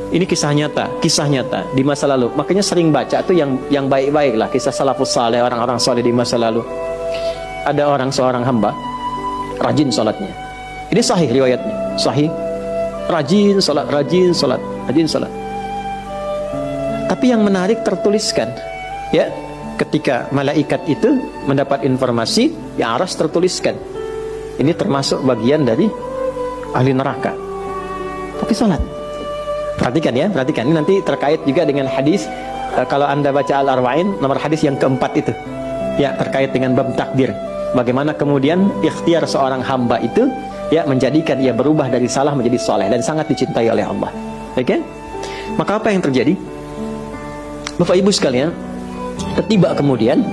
Ini kisah nyata di masa lalu. Makanya sering baca tuh yang baik-baik lah, kisah salafus saleh, orang-orang soleh di masa lalu. Ada seorang hamba rajin sholatnya. Ini sahih riwayatnya, sahih. Rajin sholat. Tapi yang menarik tertuliskan, ya, ketika malaikat itu mendapat informasi, ya aras tertuliskan. Ini termasuk bagian dari ahli neraka. Tapi sholat. Perhatikan ya, perhatikan. Ini nanti terkait juga dengan hadis. Kalau Anda baca Al-Arba'in, nomor hadis yang keempat itu, ya, terkait dengan bab takdir. Bagaimana kemudian ikhtiar seorang hamba itu, ya, menjadikan ia berubah dari salah menjadi soleh dan sangat dicintai oleh Allah. Oke? Maka apa yang terjadi? Bapak Ibu sekalian, ketiba kemudian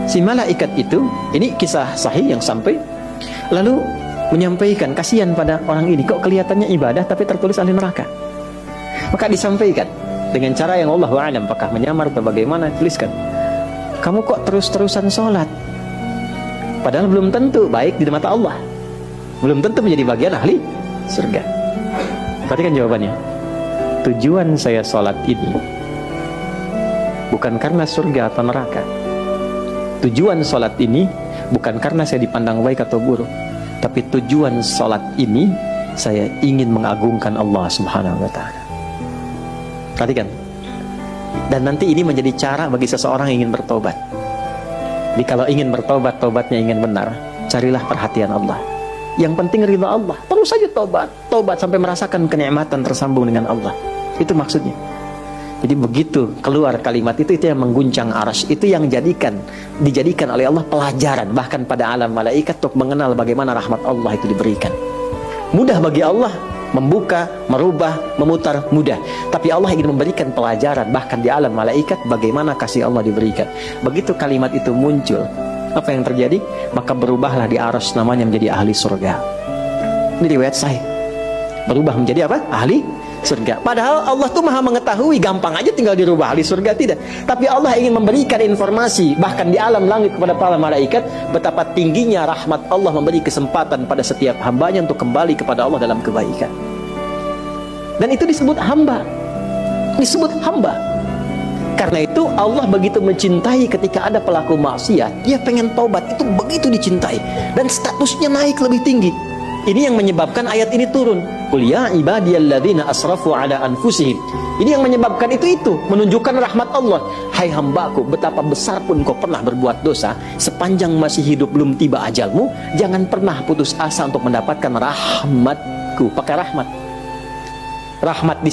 si malaikat itu, ini kisah sahih yang sampai, lalu menyampaikan kasihan pada orang ini, kok kelihatannya ibadah tapi tertulis ahli neraka. Maka disampaikan dengan cara yang Allahu a'lam, apakah menyamar atau bagaimana, tuliskan, kamu kok terus-terusan sholat, padahal belum tentu baik di mata Allah, belum tentu menjadi bagian ahli surga. Perhatikan jawabannya. Tujuan saya sholat ini bukan karena surga atau neraka. Tujuan sholat ini bukan karena saya dipandang baik atau buruk, tapi tujuan sholat ini saya ingin mengagungkan Allah Subhanahu wa ta'ala. Perhatikan. Dan nanti ini menjadi cara bagi seseorang yang ingin bertobat. Jadi kalau ingin bertobat, tobatnya ingin benar, carilah perhatian Allah. Yang penting ridha Allah. Terus saja tobat sampai merasakan kenikmatan tersambung dengan Allah. Itu maksudnya. Jadi begitu keluar kalimat itu yang mengguncang arsy, itu yang dijadikan oleh Allah pelajaran bahkan pada alam malaikat untuk mengenal bagaimana rahmat Allah itu diberikan. Mudah bagi Allah membuka, merubah, memutar, mudah. Tapi Allah ingin memberikan pelajaran bahkan di alam malaikat bagaimana kasih Allah diberikan. Begitu kalimat itu muncul, apa yang terjadi? Maka berubahlah di arsy namanya menjadi ahli surga. Ini riwayat sahih. Berubah menjadi apa? Ahli surga. Padahal Allah tuh maha mengetahui, gampang aja tinggal dirubah ahli surga, tidak. Tapi Allah ingin memberikan informasi bahkan di alam langit kepada para malaikat betapa tingginya rahmat Allah, memberi kesempatan pada setiap hambanya untuk kembali kepada Allah dalam kebaikan. Dan itu disebut hamba. Disebut hamba. Karena itu Allah begitu mencintai ketika ada pelaku maksiat, dia pengen taubat, itu begitu dicintai dan statusnya naik lebih tinggi. Ini yang menyebabkan ayat ini turun. Qul ya ibadiyalladzina asrafu ala anfusihim. Ini yang menyebabkan itu menunjukkan rahmat Allah. Hai hambaku, betapa besar pun kau pernah berbuat dosa, sepanjang masih hidup belum tiba ajalmu, jangan pernah putus asa untuk mendapatkan rahmatku. Pakai rahmat. Rahmat di